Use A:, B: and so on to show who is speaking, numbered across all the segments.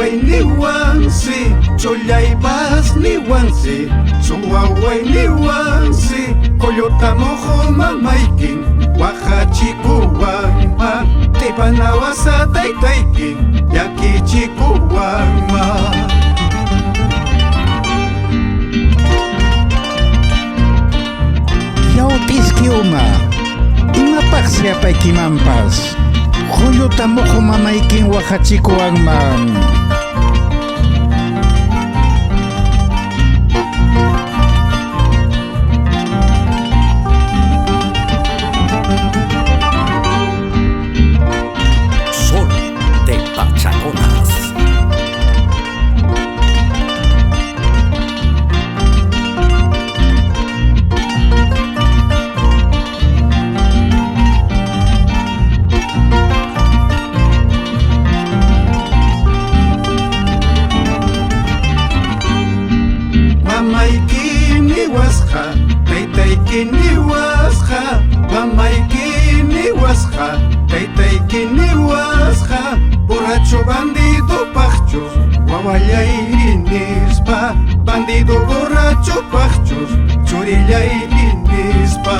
A: niwansi chullaypas niwansi suwaway niwansi kollutamujo mamaykin waqachikuwanma tipanawasa taytaykin llakichikuwanma.
B: Yawpiskiuma imapaq siyapaykimanpas qullutamujo mamaykin waqachikuwanman.
C: Sol de Pachaconas.
A: Mamaykin niwasqa taytaykin niwasqa mamaykin niwasqa taytaykin niwasqa borracho bandido paqchus wawallay nispa bandido borracho paqchus churillay nispa.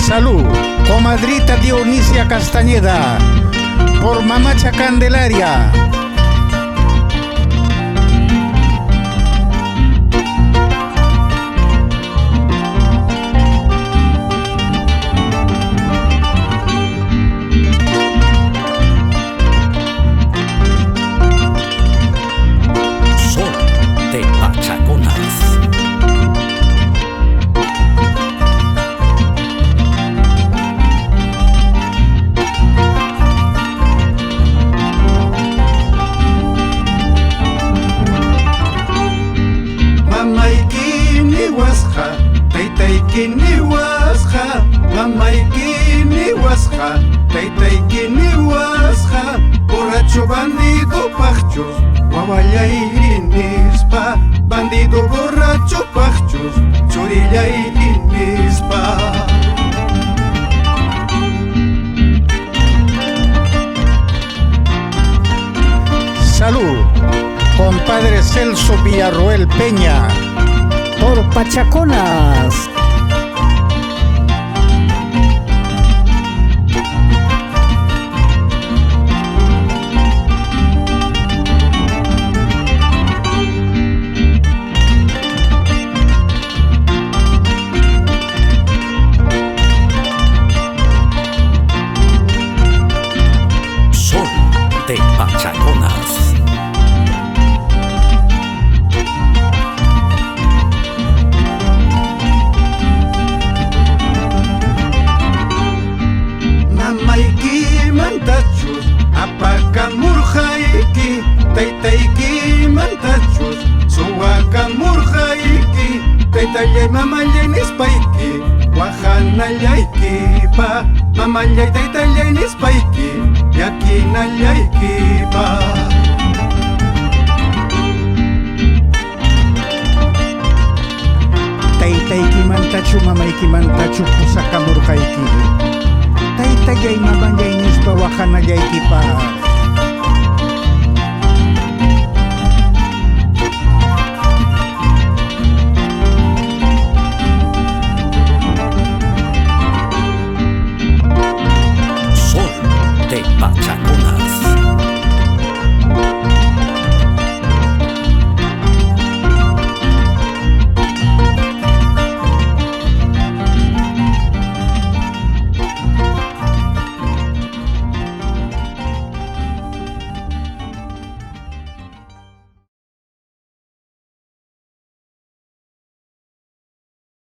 B: Salud, comadrita Dionisia Castañeda, por Mamacha Candelaria.
C: Sol de Pachaconas.
A: Mamaykin niwasqa taytaykin niwasqa mamaykin niwasqa taytaykin niwasqa borracho bandido paqchus wawallay nispa bandido borracho paqchus churillay nispa.
B: Salud, compadre Celso Villarroel Peña, por Pachaconas.
C: Sol de Pachaconas.
A: Mamayki mantachus apakamurqayki taytayki mantachus suwakamurqayki taytallay mamallay nispayki waqanallaykipa mamallay taytallay nispayki yakinallaykipa.
B: Taytayki mantachu mamayki mantachu pusakamurqayki taytallay mamallay nispa waqanallaykipa.